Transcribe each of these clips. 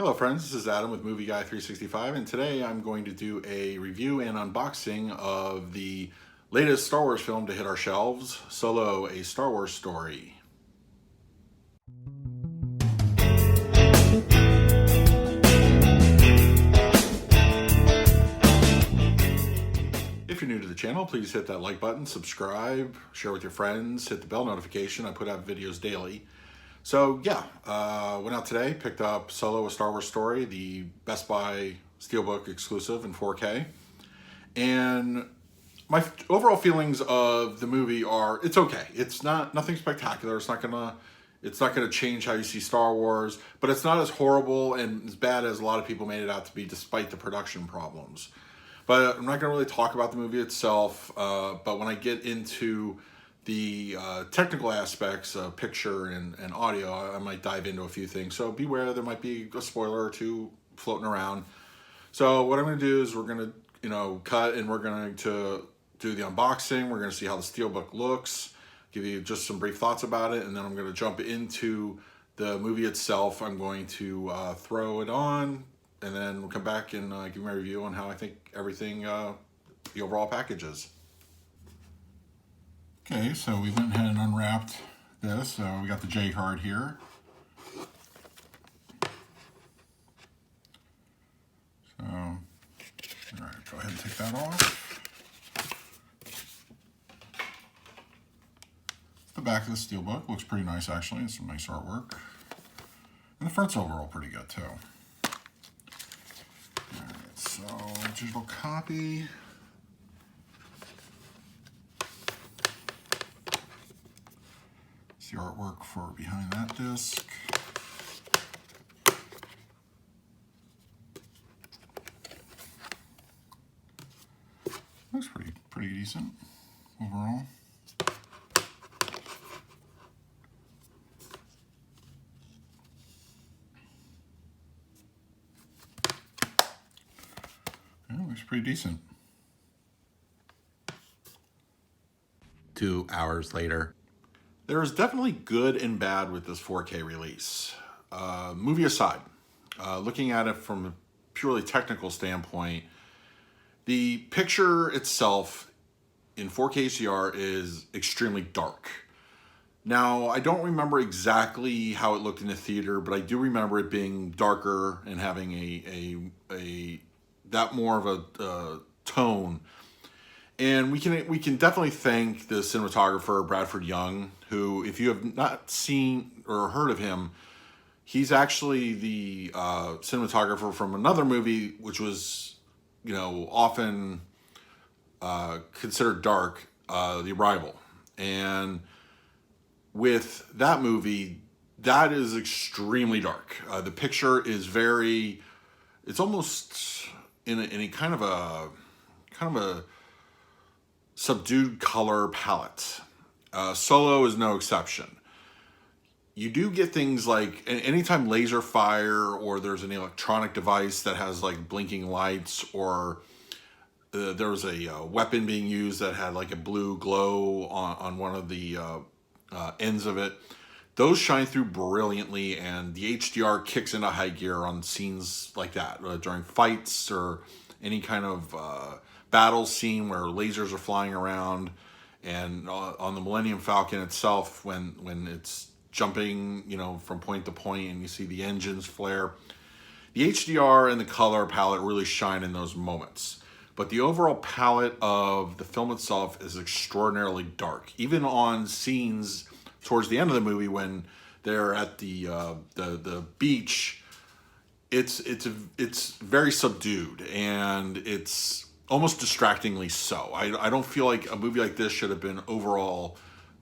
Hello friends, this is Adam with Movie Guy 365, and today I'm going to do a review and unboxing of the latest Star Wars film to hit our shelves, Solo: A Star Wars Story. If you're new to the channel, please hit that like button, subscribe, share with your friends, hit the bell notification. I put out videos daily. So yeah, went out today, picked up Solo: A Star Wars Story, the Best Buy Steelbook exclusive in 4K. And my overall feelings of the movie are, it's okay. It's nothing spectacular. It's not gonna change how you see Star Wars, but it's not as horrible and as bad as a lot of people made it out to be, despite the production problems. But I'm not gonna really talk about the movie itself. But when I get into the technical aspects of picture and audio, I might dive into a few things. So beware, there might be a spoiler or two floating around. So what I'm going to do is we're going to, cut, and we're going to do the unboxing. We're going to see how the Steelbook looks, give you just some brief thoughts about it, and then I'm going to jump into the movie itself. I'm going to throw it on, and then we'll come back and give my review on how I think everything, the overall package is. Okay, so we went ahead and unwrapped this. We got the J card here. So, all right, go ahead and take that off. The back of the Steelbook looks pretty nice, actually. It's some nice artwork. And the front's overall pretty good, too. All right, so digital copy. The artwork for behind that disc. Looks pretty decent overall. Yeah, looks pretty decent. 2 hours later. There's definitely good and bad with this 4K release. Movie aside, looking at it from a purely technical standpoint, the picture itself in 4K HDR is extremely dark. Now, I don't remember exactly how it looked in the theater, but I do remember it being darker and having that more of a tone. And we can definitely thank the cinematographer, Bradford Young, who, if you have not seen or heard of him, he's actually the cinematographer from another movie, which was, often considered dark, The Arrival. And with that movie, that is extremely dark. The picture is it's almost in a kind of a subdued color palette. Solo is no exception. You do get things like anytime laser fire, or there's an electronic device that has like blinking lights, or there was a weapon being used that had like a blue glow on one of the ends of it. Those shine through brilliantly, and the HDR kicks into high gear on scenes like that, during fights or any kind of battle scene where lasers are flying around, and on the Millennium Falcon itself, when it's jumping, from point to point, and you see the engines flare. The HDR and the color palette really shine in those moments. But the overall palette of the film itself is extraordinarily dark. Even on scenes towards the end of the movie, when they're at the beach, it's very subdued, and it's almost distractingly so. I don't feel like a movie like this should have been overall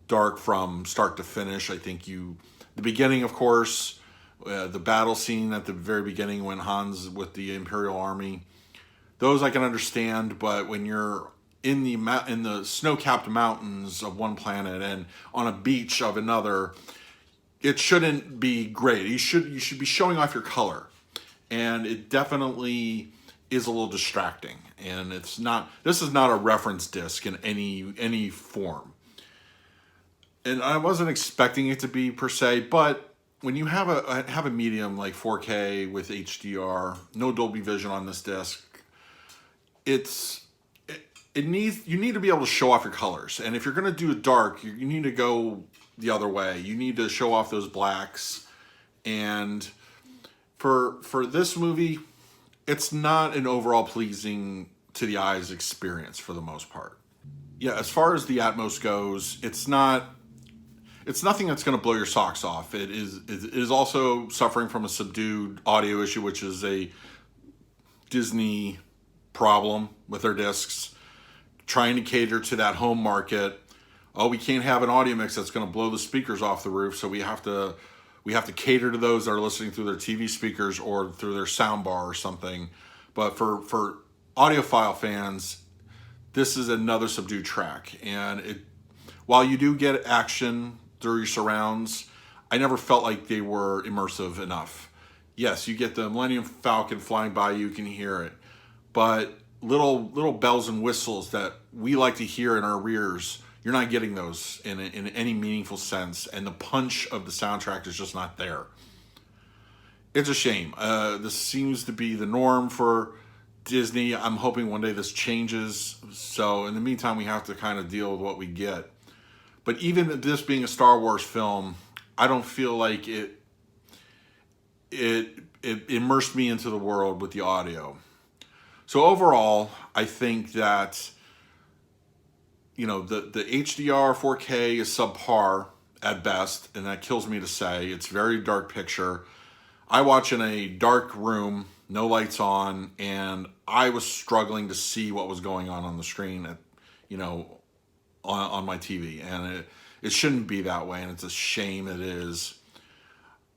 dark from start to finish. I think the beginning, of course, the battle scene at the very beginning when Han's with the Imperial Army, those I can understand. But when you're in the snow-capped mountains of one planet and on a beach of another, it shouldn't be great. You should be showing off your color, and it definitely is a little distracting. And this is not a reference disc in any form. And I wasn't expecting it to be, per se, but when you have a medium like 4K with HDR, no Dolby Vision on this disc, it's it needs you need to be able to show off your colors. And if you're going to do it dark, you need to go the other way. You need to show off those blacks. And for this movie, it's not an overall pleasing to the eyes experience for the most part. Yeah, as far as the Atmos goes, it's nothing that's going to blow your socks off. It is also suffering from a subdued audio issue, which is a Disney problem with their discs, trying to cater to that home market. Oh, we can't have an audio mix that's going to blow the speakers off the roof, so we have to cater to those that are listening through their TV speakers or through their sound bar or something. But for audiophile fans, this is another subdued track, and while you do get action through your surrounds, I never felt like they were immersive enough. Yes, you get the Millennium Falcon flying by, you can hear it, but little bells and whistles that we like to hear in our rears, you're not getting those in any meaningful sense, and the punch of the soundtrack is just not there. It's a shame. This seems to be the norm for Disney. I'm hoping one day this changes. So in the meantime, we have to kind of deal with what we get. But even this being a Star Wars film, I don't feel like it immersed me into the world with the audio. So overall, I think that, you know, the HDR 4K is subpar at best, and that kills me to say. It's a very dark picture. I watch in a dark room, no lights on, and I was struggling to see what was going on the screen on my TV, and it shouldn't be that way, and it's a shame it is.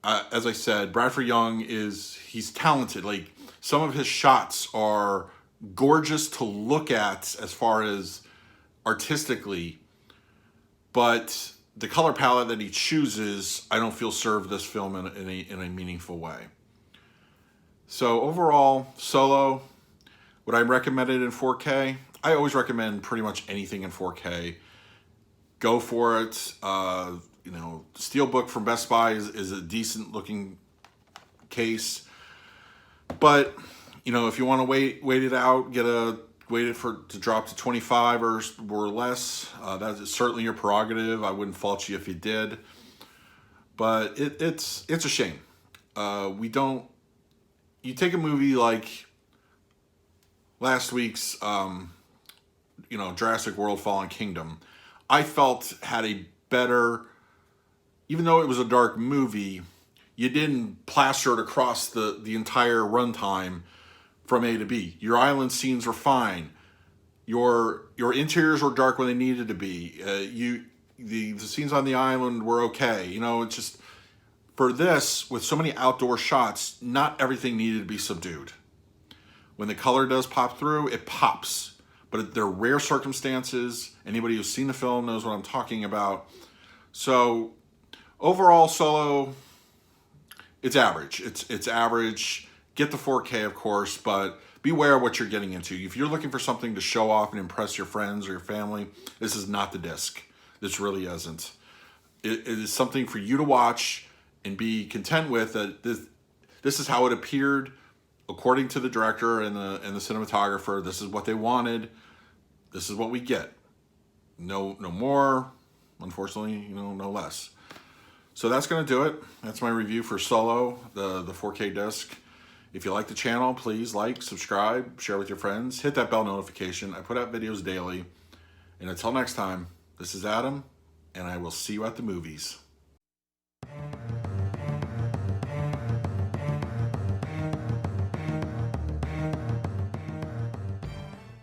As I said, Bradford Young he's talented. Like, some of his shots are gorgeous to look at as far as artistically, but the color palette that he chooses, I don't feel served this film in a meaningful way. So overall, Solo, would I recommend it in 4K? I always recommend pretty much anything in 4K. Go for it. Steelbook from Best Buy is a decent looking case. But, if you want to wait it out, wait it to drop to 25 or less, that is certainly your prerogative. I wouldn't fault you if you did. But it's a shame. You take a movie like last week's, Jurassic World Fallen Kingdom, I felt had a better, even though it was a dark movie, you didn't plaster it across the entire runtime from A to B. Your island scenes were fine. Your interiors were dark when they needed to be. The scenes on the island were okay. It's just, for this, with so many outdoor shots, not everything needed to be subdued. When the color does pop through, it pops. But they're rare circumstances. Anybody who's seen the film knows what I'm talking about. So, overall, Solo, it's average. It's average. Get the 4K, of course, but beware what you're getting into. If you're looking for something to show off and impress your friends or your family, this is not the disc. This really isn't. It is something for you to watch and be content with. That this is how it appeared, according to the director and the cinematographer. This is what they wanted. This is what we get. No more. Unfortunately, no less. So that's going to do it. That's my review for Solo, the 4K disc. If you like the channel, please like, subscribe, share with your friends, hit that bell notification. I put out videos daily. And until next time, this is Adam, and I will see you at the movies.